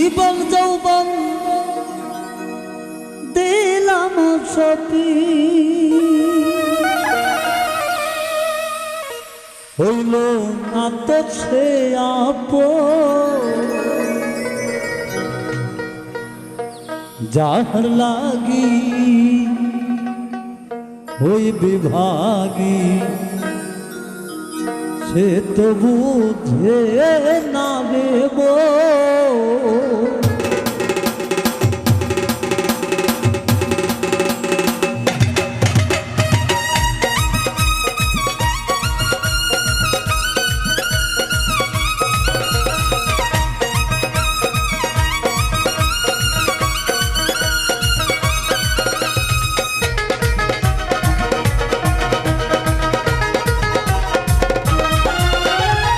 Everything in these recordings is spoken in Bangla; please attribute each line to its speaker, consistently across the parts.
Speaker 1: জীবন যৌবন দিলাম সপি হইল না তো সে যাহার লাগি ওই বিভাগী সে তো বুঝে না দেব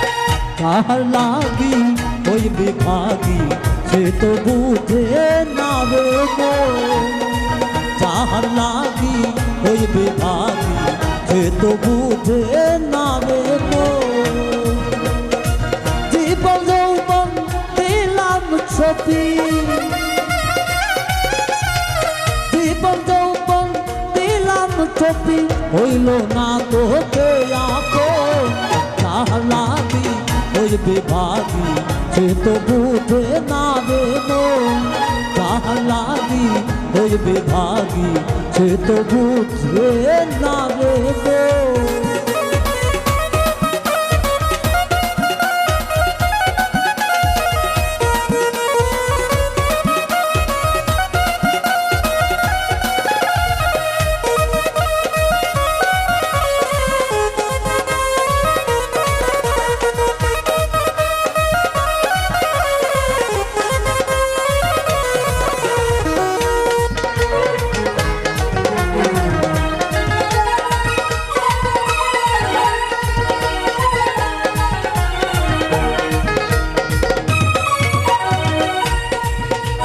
Speaker 1: যাহার লাগি ওই বিভাগী সে তো বুঝে না দেব যাহার লাগি ওই বিভাগী সে তো বুঝে না দেব জীবন যৌবন দিলাম সপি জীবন যৌবন দিলাম সপি হইল না তোকে যাহার লাগি ওই বিভাগী সে তো বুঝে না দেব যাহার লাগি ওই বিভাগী সে তো বুঝে না দেব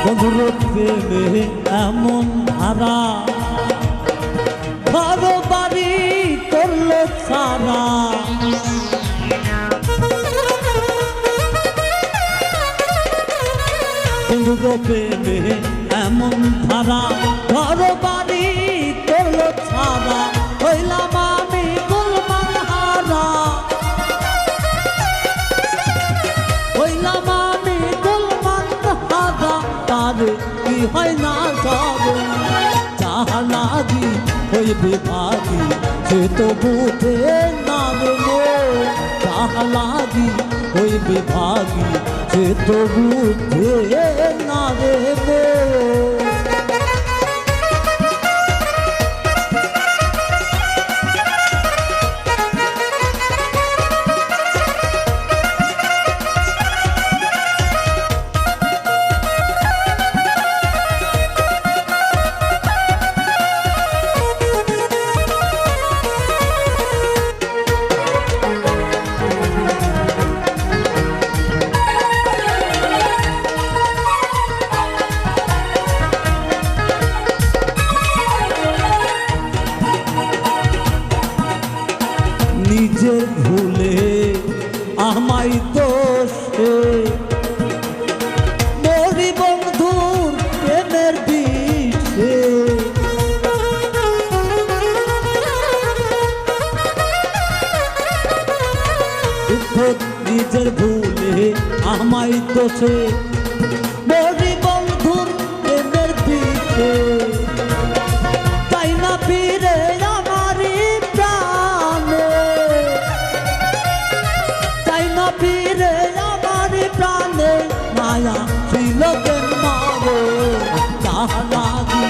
Speaker 1: বন্ধুর প্রেমে এমন ধারা ঘর বাড়ি করলো সারা বন্ধুর প্রেমে এমন ধারা ঘর বাড়ি করলো সারা হইলাম আমি গুলমান হারা হইলাম আমি গুলমান হারা তারে কি হয় না যাবে যাহার লাগি ওই বিভাগী সে তো বুঝে না দেব যাহার লাগি ওই বিভাগী সে তো বুঝে না দেব নিজের ভুলে আমায় দোষে মরি বন্ধুর প্রেমের বিষে নিজের ভুলে আমায় দোষে মরি বন্ধুর প্রেমের বিষে তাই না ফিরে আমারই ফিরে আমার প্রাণে মায়া ছিল মারো যাহার লাগি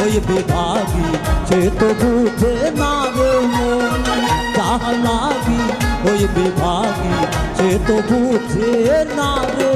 Speaker 1: ওই বিভাগী সে তো বুঝে না রে যাহার লাগি ওই বিভাগী সে তো বুঝে না রে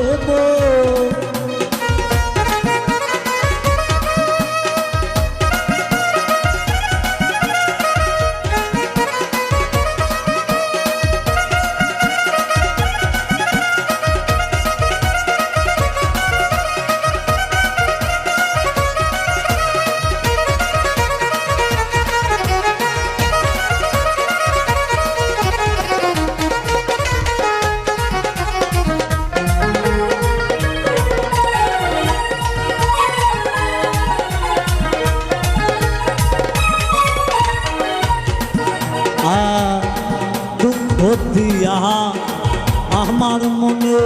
Speaker 1: দিয়া আমার মনে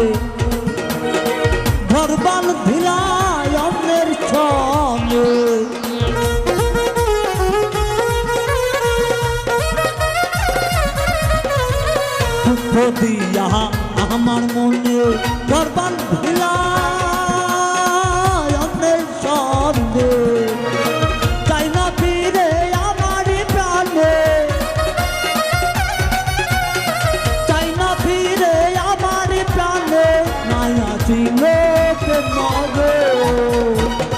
Speaker 1: ঘরবাল ধিলাই অন্যের ছনে দিয়া আমার মনে ঘরবাল ধিলাই অন্যের ছনে চাই না ফিরে আমার প্রাণে চাই না ফিরে আমার প্রাণে মায়া ছিল মরে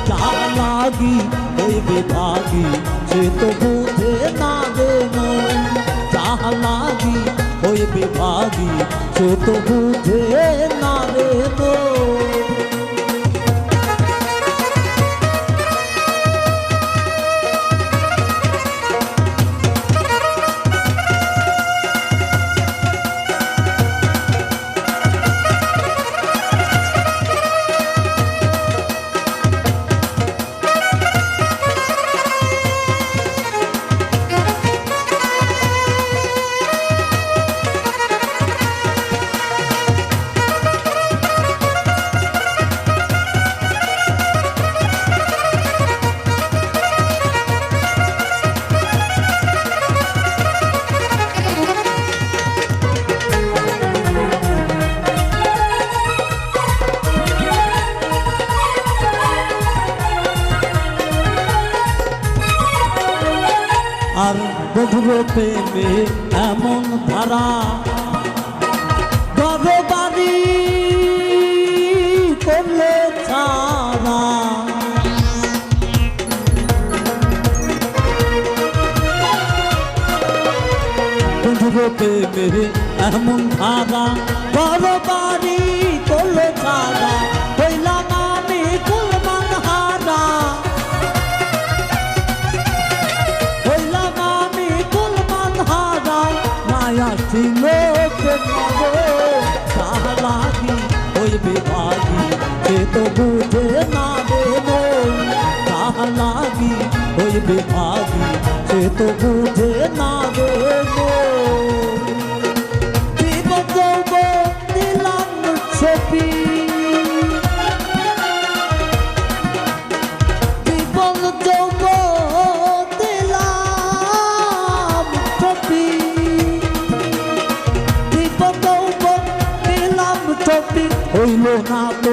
Speaker 1: যা লাগি হইবে ভাগি সে তো বুঝে না রে মন যা লাগি হইবে ভাগি সে তো বুঝে না রে মন আর বধুর প্রেমে এমন ধারা ঘর বাড়ি করলে ছাড়া বধুর প্রেমে এমন ধারা ঘর বাড়ি করলে ছাড়া হইলাম আমি কুলমান হারা ছিল লাগি হইবে ভাগি সে তো বুঝে না দেব লাগি হইবে ভাগি সে তো বুঝে না দেব দিলাম ছবি জীবন যৌব দিলাম ছবি হইল না তো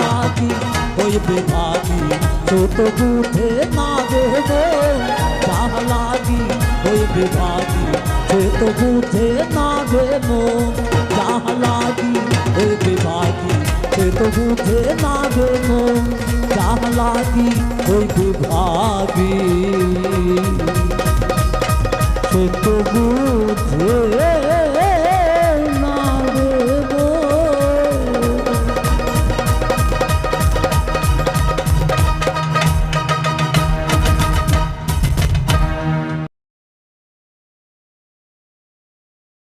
Speaker 1: লাগি হইবে ভাগি সে তো বুঝে না দেব লাগি হইবে ভাগি সে তো বুঝে না দেব লাগি হইবে ভাগি সে তো বুঝে না দেব লাগি হইবে ভাগি।